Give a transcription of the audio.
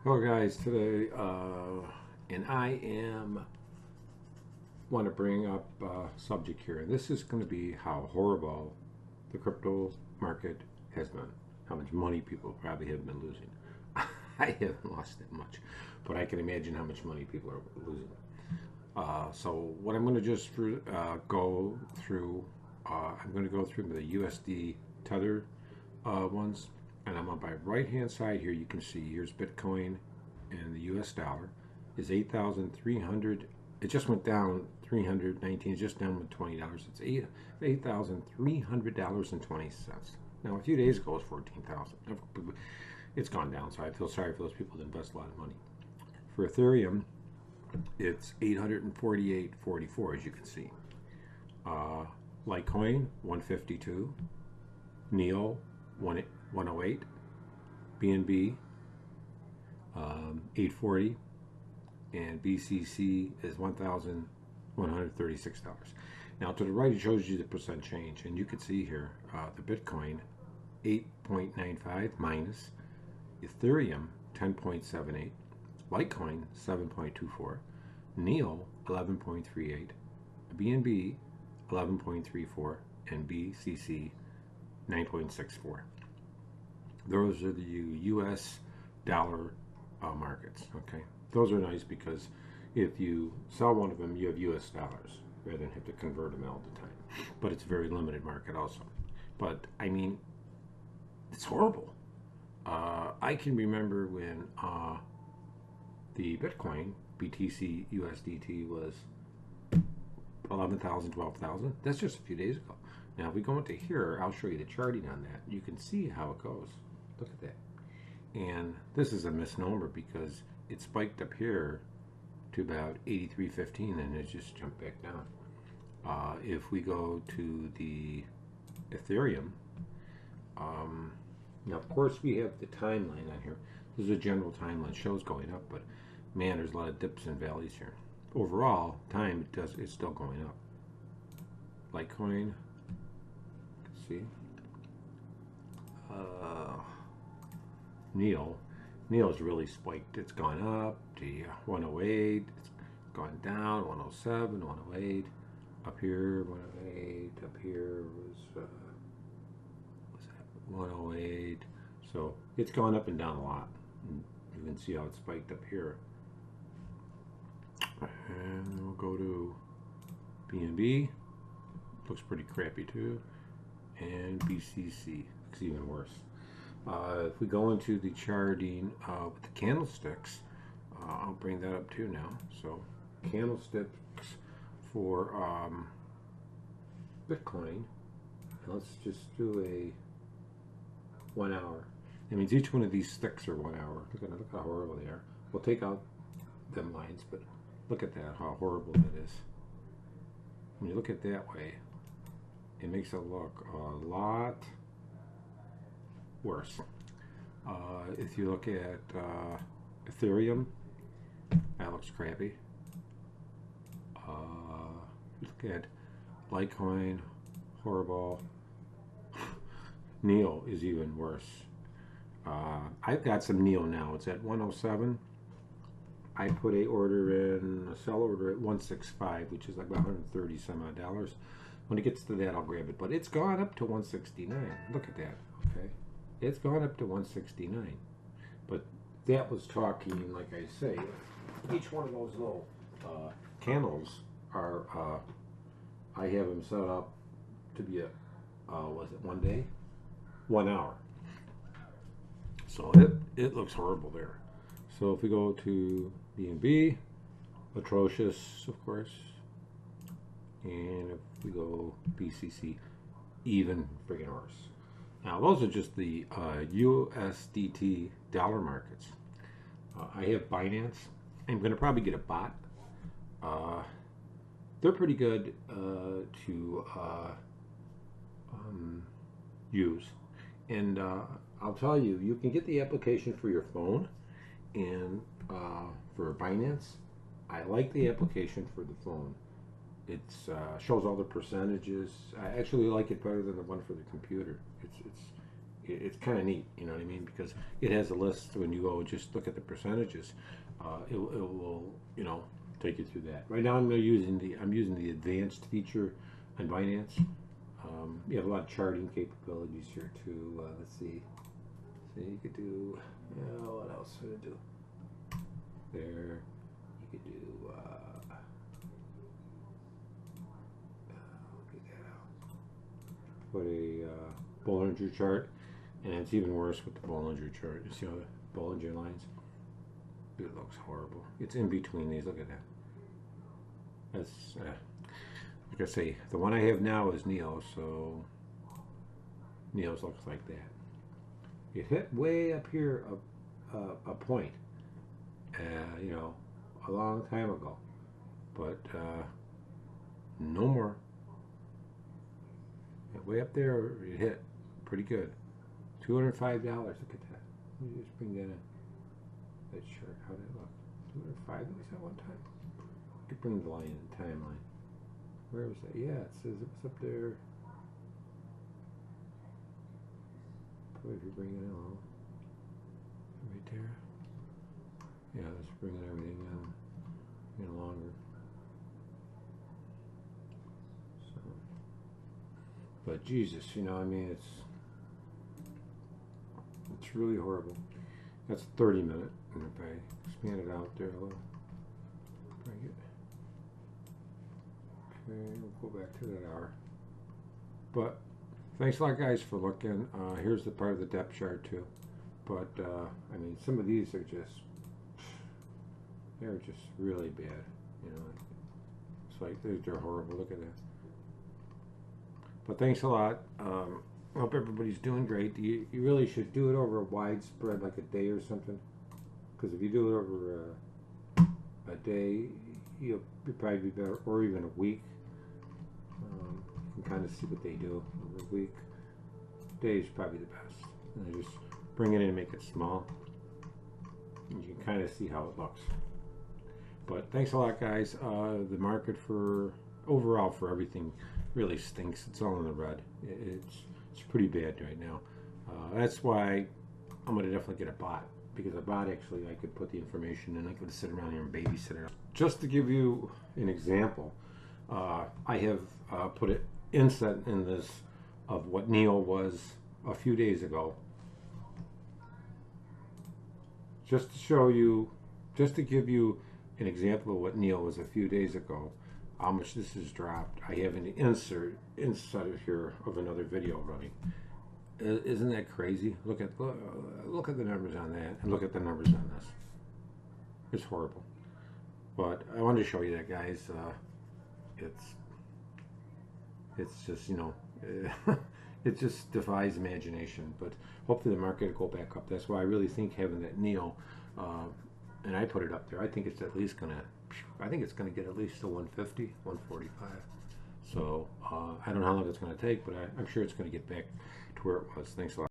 Hello guys, today and I want to bring up a subject here. This is going to be how horrible the crypto market has been, how much money people probably have been losing. I haven't lost that much, but I can imagine how much money people are losing. So what I'm going to just go through, I'm going to go through the USD tether ones. And I'm on my right hand side here. You can see here's Bitcoin, and the US dollar is 8,300. It just went down 319. It's just down with $20. It's $8,300.20. Now a few days ago it was 14,000. It's gone down, so I feel sorry for those people that invest a lot of money. For Ethereum, it's 848.44, as you can see. Litecoin 152. Neo 108, BNB 840, and BCC is $1,136. Now to the right it shows you the percent change, and you can see here the Bitcoin 8.95 minus, Ethereum 10.78, Litecoin 7.24, Neo 11.38, BNB 11.34, and BCC 9.64. Those are the US dollar markets. Okay, those are nice because if you sell one of them, you have US dollars rather than have to convert them all the time. But it's a very limited market also. But I mean, it's horrible. I can remember when the Bitcoin BTC USDT was 11,000, 12,000. That's just a few days ago. Now, if we go into here, I'll show you the charting on that. You can see how it goes. Look at that. And this is a misnomer because it spiked up here to about 83.15 and it just jumped back down. If we go to the Ethereum, now of course we have the timeline on here. This is a general timeline, shows going up, but man, there's a lot of dips and valleys here. Overall, it's still going up. Litecoin, see, Neo's really spiked. It's gone up to 108. It's gone down 107, 108. Up here 108. Up here was that 108. So it's gone up and down a lot. And you can see how it spiked up here. And we'll go to BNB. Looks pretty crappy too. And BCC looks even worse. If we go into the charting with the candlesticks, I'll bring that up too now. So candlesticks for Bitcoin. Let's just do a 1 hour. That means each one of these sticks are 1 hour. Look how horrible they are. We'll take out them lines, but look at that, how horrible that is. When you look at it that way, it makes it look a lot worse. If you look at Ethereum, that looks crappy. Look at Litecoin, horrible. Neo is even worse. I've got some Neo now. It's at 107. I put a sell order at 165, which is like about 130 some odd dollars. When it gets to that, I'll grab it. But it's gone up to 169. Look at that. Okay, it's gone up to 169. But that was talking, like I say, each one of those little candles are. I have them set up to be a was it 1 day, 1 hour. So it looks horrible there. So if we go to BNB, atrocious, of course. And if we go BCC, even friggin' worse. Now those are just the USDT dollar markets. I have Binance. I'm going to probably get a bot. They're pretty good to use. And I'll tell you, you can get the application for your phone. And for Binance, I like the application for the phone. It shows all the percentages. I actually like it better than the one for the computer. it's kind of neat, you know what I mean? Because it has a list. When you go just look at the percentages, it will, you know, take you through that. Right now I'm using the advanced feature on Binance. You have a lot of charting capabilities here too. Let's see. So you could do, what else would it do? There, you could do, get that out. Put a Bollinger chart, and it's even worse with the Bollinger chart. You see all the Bollinger lines? It looks horrible. It's in between these. Look at that. That's, like I say, the one I have now is Neo, so Neo's looks like that. It hit way up here a point, you know, a long time ago, but no more. Way up there, it hit pretty good. $205. Look at that. Let me just bring that in. That chart, how did it look? 205. Was that one time? I could bring the line in the timeline. Where was that? Yeah, it says it was up there. Probably if you bring it along. Right there. Yeah, let's bring everything in longer. So, but Jesus, you know, I mean, it's really horrible. That's 30 minutes. And if I expand it out there a little, bring it. Okay, we'll go back to that hour. But thanks a lot, guys, for looking. Here's the part of the depth chart too. But I mean, some of these are they're just really bad. You know, it's like they're horrible. Look at that. But thanks a lot. I hope everybody's doing great. You really should do it over a widespread, like a day or something. Because if you do it over a day, you'll probably be better, or even a week. You can kind of see what they do over a week. Day is probably the best. And I just bring it in and make it small. And you can kind of see how it looks. But thanks a lot, guys. The market for overall for everything really stinks. It's all in the red. It's pretty bad right now. That's why I'm going to definitely get a bot, because a bot actually I could put the information in. I could sit around here and babysit it. Just to give you an example, I have put an inset in this of what Neo was a few days ago, just to show you, just to give you an example of what Neo was a few days ago, how much this has dropped. I have an insert here of another video running. Isn't that crazy? Look at the numbers on that, and look at the numbers on this. It's horrible. But I wanted to show you that, guys. It's just, you know, it just defies imagination. But hopefully the market will go back up. That's why I really think having that Neo, and I put it up there, I think it's at least gonna get at least to 150, 145. So I don't know how long it's gonna take, but I'm sure it's gonna get back to where it was. Thanks a lot.